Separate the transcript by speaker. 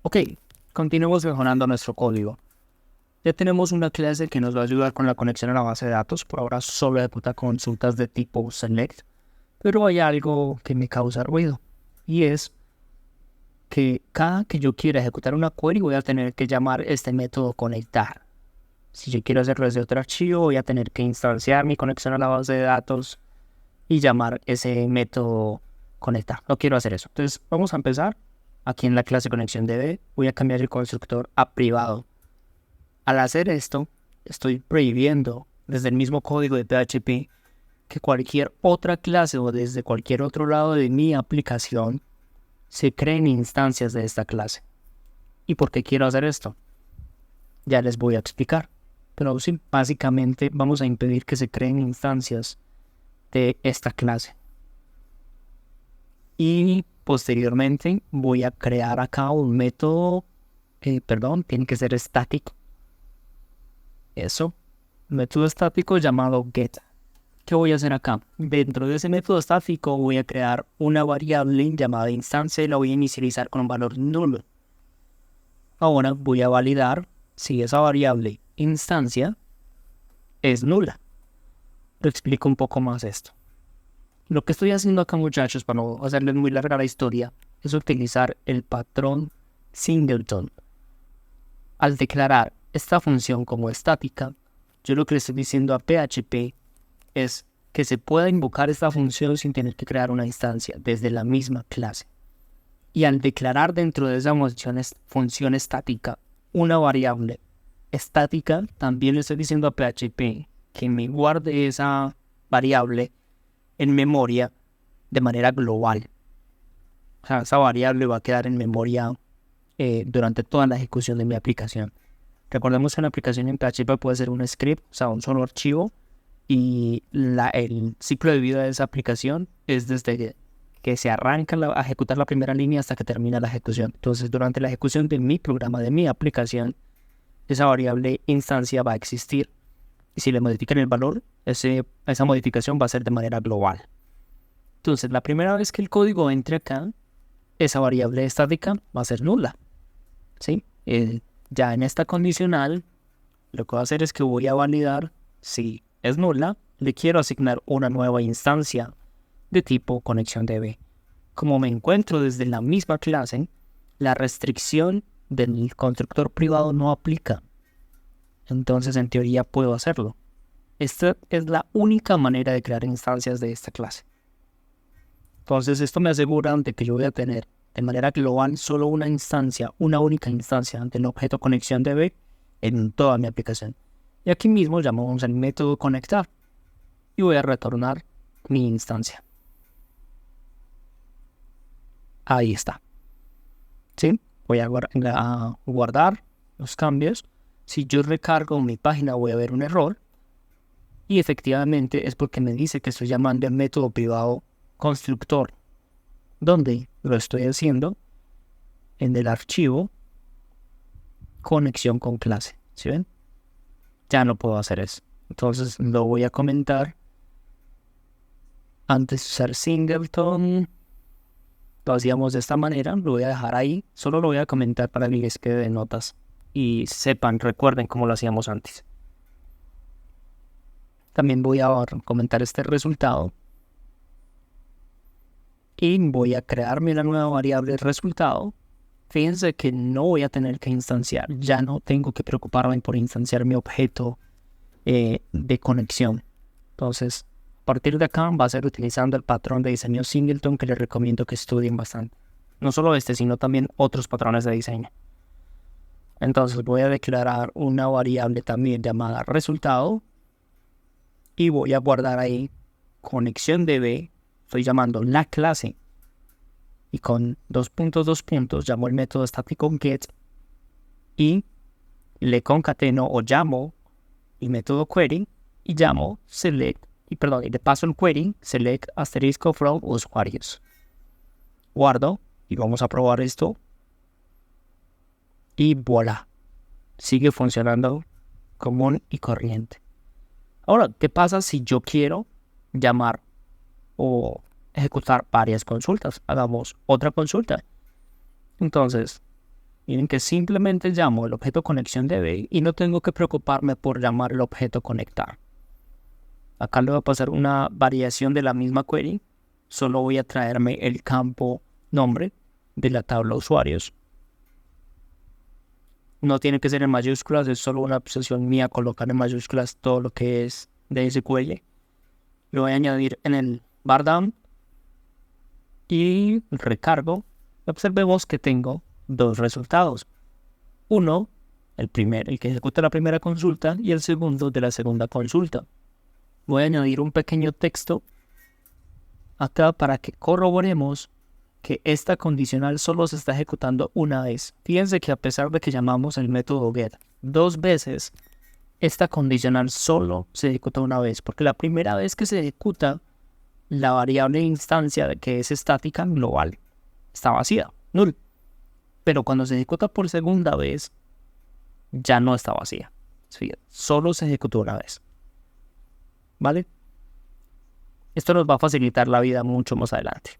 Speaker 1: Ok, continuemos mejorando nuestro código. Ya tenemos una clase que nos va a ayudar con la conexión a la base de datos. Por ahora solo ejecuta consultas de tipo select, pero hay algo que me causa ruido y es que cada que yo quiera ejecutar una query voy a tener que llamar este método conectar. Si yo quiero hacerlo desde otro archivo, voy a tener que instanciar mi conexión a la base de datos y llamar ese método conectar. No quiero hacer eso. Entonces vamos a empezar. Aquí en la clase conexión DB voy a cambiar el constructor a privado. Al hacer esto, estoy prohibiendo desde el mismo código de PHP que cualquier otra clase o desde cualquier otro lado de mi aplicación se creen instancias de esta clase. ¿Y por qué quiero hacer esto? Ya les voy a explicar. Pero sí, básicamente vamos a impedir que se creen instancias de esta clase. Y posteriormente voy a crear acá un método, tiene que ser estático. Eso, método estático llamado get. ¿Qué voy a hacer acá? Dentro de ese método estático voy a crear una variable llamada instancia y la voy a inicializar con un valor nulo. Ahora voy a validar si esa variable instancia es nula. Lo explico un poco más esto. Lo que estoy haciendo acá, muchachos, para no hacerles muy larga la historia, es utilizar el patrón singleton. Al declarar esta función como estática, yo lo que le estoy diciendo a PHP es que se pueda invocar esta función sin tener que crear una instancia desde la misma clase. Y al declarar dentro de esa función estática una variable estática, también le estoy diciendo a PHP que me guarde esa variable en memoria de manera global. O sea, esa variable va a quedar en memoria durante toda la ejecución de mi aplicación. Recordemos que la aplicación en PHP puede ser un script, o sea, un solo archivo, y el ciclo de vida de esa aplicación es desde que se arranca a ejecutar la primera línea hasta que termina la ejecución. Entonces, durante la ejecución de mi programa, de mi aplicación, esa variable instancia va a existir. Y si le modifican el valor, esa modificación va a ser de manera global. Entonces, la primera vez que el código entre acá, esa variable estática va a ser nula. ¿Sí? Ya en esta condicional, lo que voy a hacer es que voy a validar si es nula, le quiero asignar una nueva instancia de tipo conexión DB. Como me encuentro desde la misma clase, la restricción del constructor privado no aplica. Entonces, en teoría, puedo hacerlo. Esta es la única manera de crear instancias de esta clase. Entonces, esto me asegura de que yo voy a tener de manera global solo una única instancia del objeto conexión DB en toda mi aplicación. Y aquí mismo llamamos el método conectar y voy a retornar mi instancia. Ahí está. ¿Sí? Voy a guardar los cambios. Si yo recargo mi página voy a ver un error. Y efectivamente es porque me dice que estoy llamando el método privado constructor, donde lo estoy haciendo en el archivo conexión con clase. ¿Sí ven? Ya no puedo hacer eso. Entonces lo voy a comentar. Antes de usar singleton, lo hacíamos de esta manera. Lo voy a dejar ahí. Solo lo voy a comentar para que les quede de notas. Y recuerden cómo lo hacíamos antes. También voy a comentar este resultado. Y voy a crearme una nueva variable resultado. Fíjense que no voy a tener que instanciar. Ya no tengo que preocuparme por instanciar mi objeto de conexión. Entonces, a partir de acá va a ser utilizando el patrón de diseño singleton que les recomiendo que estudien bastante. No solo este, sino también otros patrones de diseño. Entonces voy a declarar una variable también llamada resultado y voy a guardar ahí conexión DB. Estoy llamando la clase y con 2 puntos llamo el método estático get y le concateno o llamo el método query y llamo select y le paso el query select asterisco from usuarios. Guardo y vamos a probar esto y voilà, sigue funcionando común y corriente. Ahora, ¿qué pasa si yo quiero llamar o ejecutar varias consultas? Hagamos otra consulta. Entonces, Miren que simplemente llamo el objeto conexión DB y no tengo que preocuparme por llamar el objeto conectar. Acá le voy a pasar una variación de la misma query. Solo voy a traerme el campo nombre de la tabla usuarios. No tiene que ser en mayúsculas, es solo una obsesión mía colocar en mayúsculas todo lo que es de SQL. Lo voy a añadir en el bar down y recargo. Observemos que tengo dos resultados. Uno, el que ejecuta la primera consulta, y el segundo de la segunda consulta. Voy a añadir un pequeño texto acá para que corroboremos que esta condicional solo se está ejecutando una vez. Fíjense que a pesar de que llamamos el método get 2 veces, esta condicional solo se ejecuta una vez, porque la primera vez que se ejecuta, la variable instancia que es estática global está vacía, null. Pero cuando se ejecuta por segunda vez, ya no está vacía. Fíjense, solo se ejecutó una vez. ¿Vale? Esto nos va a facilitar la vida mucho más adelante.